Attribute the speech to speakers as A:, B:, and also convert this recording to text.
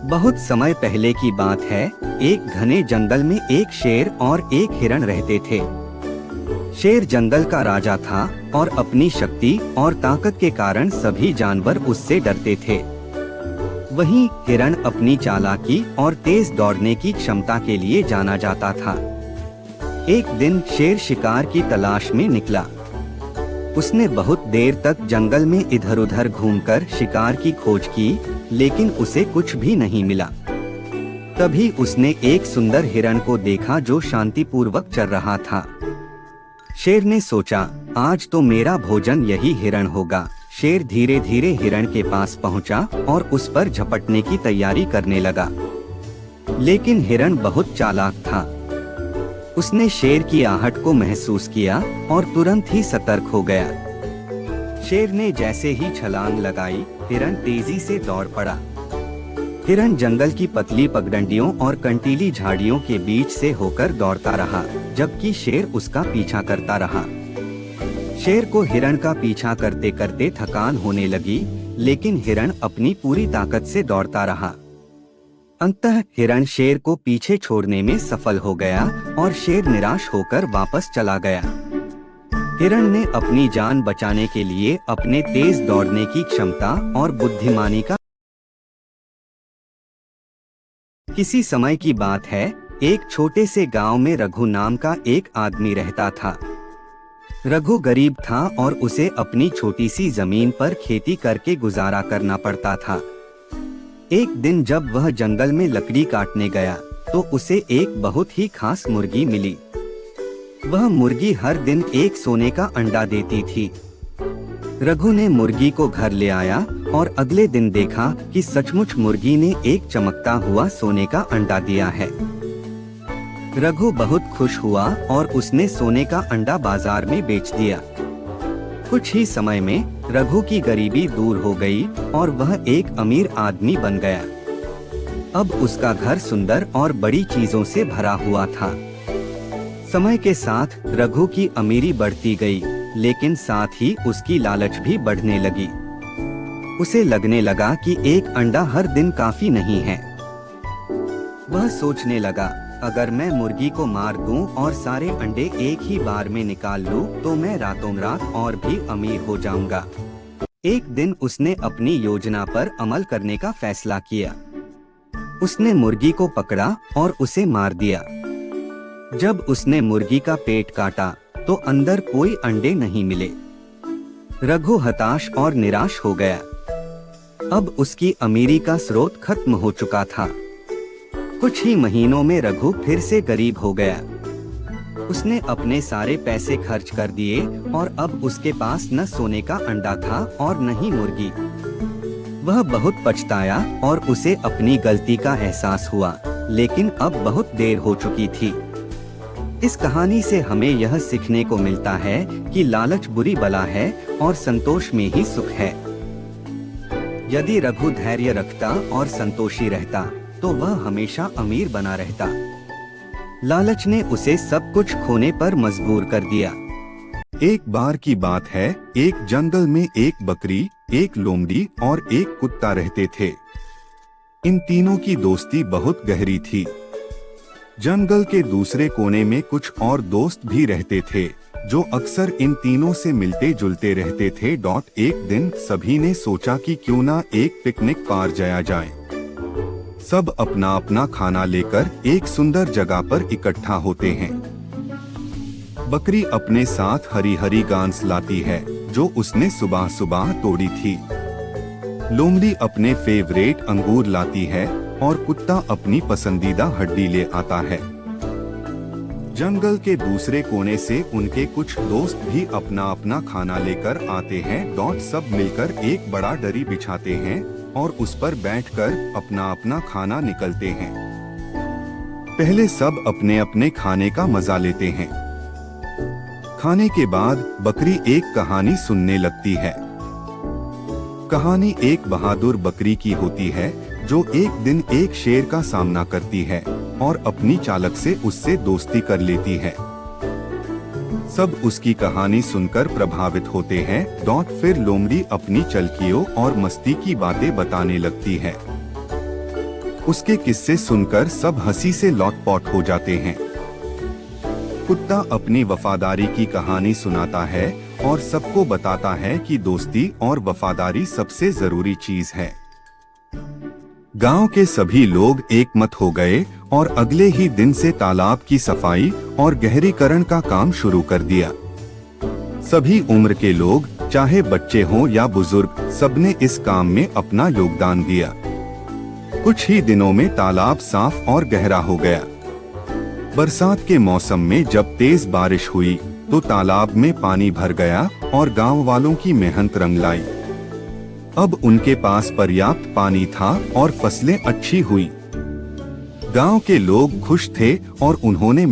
A: बहुत समय पहले की बात है। एक घने जंगल में एक शेर और एक हिरण रहते थे। शेर जंगल का राजा था और अपनी शक्ति और ताकत के कारण सभी जानवर उससे डरते थे। वहीं हिरण अपनी चालाकी और तेज दौड़ने की क्षमता के लिए जाना जाता था। एक दिन शेर शिकार की तलाश में निकला। उसने बहुत देर तक जंगल में इधर-उधर घूमकर शिकार की खोज की, लेकिन उसे कुछ भी नहीं मिला। तभी उसने एक सुंदर हिरण को देखा जो शांतिपूर्वक चल रहा था। शेर ने सोचा, आज तो मेरा भोजन यही हिरण होगा। शेर धीरे धीरे हिरण के पास पहुंचा और उस पर झपटने की तैयारी करने लगा। लेकिन हिरण बहुत चालाक था। उसने शेर की आहट को महसूस किया और तुरंत ही सतर्क हो गया। शेर ने जैसे ही छलांग लगाई, हिरण तेजी से दौड़ पड़ा। हिरण जंगल की पतली पगडंडियों और कंटीली झाड़ियों के बीच से होकर दौड़ता रहा, जबकि शेर उसका पीछा करता रहा। शेर को हिरण का पीछा करते करते थकान होने लगी, लेकिन हिरण अपनी पूरी ताकत से दौड़ता रहा। अंततः हिरण शेर को पीछे छोड़ने में सफल हो गया और शेर निराश होकर वापस चला गया। हिरण ने अपनी जान बचाने के लिए अपने तेज दौड़ने की क्षमता और बुद्धिमानी का। किसी समय की बात है, एक छोटे से गांव में रघु नाम का एक आदमी रहता था। रघु गरीब था और उसे अपनी छोटी सी जमीन पर खेती करके गुजारा करना पड़ता था। एक दिन जब वह जंगल में लकड़ी काटने गया, तो उसे एक बहुत ही खास मुर्गी मिली। वह मुर्गी हर दिन एक सोने का अंडा देती थी। रघु ने मुर्गी को घर ले आया और अगले दिन देखा कि सचमुच मुर्गी ने एक चमकता हुआ सोने का अंडा दिया है। रघु बहुत खुश हुआ और उसने सोने का अंडा बाजार में बेच दिया। कुछ ही समय में रघु की गरीबी दूर हो गई और वह एक अमीर आदमी बन गया। अब उसका घर सुंदर और बड़ी चीजों से भरा हुआ था। समय के साथ रघु की अमीरी बढ़ती गई, लेकिन साथ ही उसकी लालच भी बढ़ने लगी। उसे लगने लगा कि एक अंडा हर दिन काफी नहीं है। वह सोचने लगा, अगर मैं मुर्गी को मार दूं और सारे अंडे एक ही बार में निकाल लूं, तो मैं रातों रात और भी अमीर हो जाऊंगा। एक दिन उसने अपनी योजना पर अमल करने का फैसला किया। उसने मुर्गी को पकड़ा और उसे मार दिया। जब उसने मुर्गी का पेट काटा, तो अंदर कोई अंडे नहीं मिले। रघु हताश और निराश हो गया। अब उसकी अमीरी का स्रोत खत्म हो चुका था। कुछ ही महीनों में रघु फिर से गरीब हो गया। उसने अपने सारे पैसे खर्च कर दिए और अब उसके पास न सोने का अंडा था और न ही मुर्गी। वह बहुत पछताया और उसे अपनी गलती का एहसास हुआ, लेकिन अब बहुत देर हो चुकी थी। इस कहानी से हमें यह सीखने को मिलता है कि लालच बुरी बला है और संतोष में ही सुख है। यदि रघु धैर्य रखता और संतोषी रहता, तो वह हमेशा अमीर बना रहता। लालच ने उसे सब कुछ खोने पर मजबूर कर दिया।
B: एक बार की बात है, एक जंगल में एक बकरी, एक लोमड़ी और एक कुत्ता रहते थे। इन तीनों की दोस्ती बहुत गहरी थी। जंगल के दूसरे कोने में कुछ और दोस्त भी रहते थे, जो अक्सर इन तीनों से मिलते जुलते रहते थे। एक दिन सभी ने सोचा कि क्यों ना एक पिकनिक पर जाया जाए। सब अपना अपना खाना लेकर एक सुंदर जगह पर इकट्ठा होते हैं। बकरी अपने साथ हरी हरी घास लाती है, जो उसने सुबह सुबह तोड़ी थी। लोमड़ी अपने फेवरेट अंगूर लाती है और कुत्ता अपनी पसंदीदा हड्डी ले आता है। जंगल के दूसरे कोने से उनके कुछ दोस्त भी अपना अपना खाना लेकर आते हैं। सब मिलकर एक बड़ा दरी बिछाते हैं और उस पर बैठकर अपना अपना खाना निकलते हैं। पहले सब अपने अपने खाने का मजा लेते हैं। खाने के बाद बकरी एक कहानी सुनने लगती है। कहानी एक बहादुर बकरी की होती है, जो एक दिन एक शेर का सामना करती है और अपनी चालक से उससे दोस्ती कर लेती है। सब उसकी कहानी सुनकर प्रभावित होते हैं। फिर लोमड़ी अपनी चलकियों और मस्ती की बातें बताने लगती है। उसके किस्से सुनकर सब हंसी से लौटपौट हो जाते हैं। कुत्ता अपनी वफादारी की कहानी सुनाता है और सबको बताता है कि दोस्ती और वफादारी सबसे जरूरी चीज है। गांव के सभी लोग एकमत हो गए और अगले ही दिन से तालाब की सफाई और गहरीकरण का काम शुरू कर दिया। सभी उम्र के लोग, चाहे बच्चे हों या बुजुर्ग, सबने इस काम में अपना योगदान दिया। कुछ ही दिनों में तालाब साफ और गहरा हो गया। बरसात के मौसम में जब तेज बारिश हुई तो तालाब में पानी भर गया और गांव वालों की मेहनत रंग लाई। अब उनके पास पर्याप्त पानी था और फसलें अच्छी हुई। गांव के लोग खुश थे और उन्होंने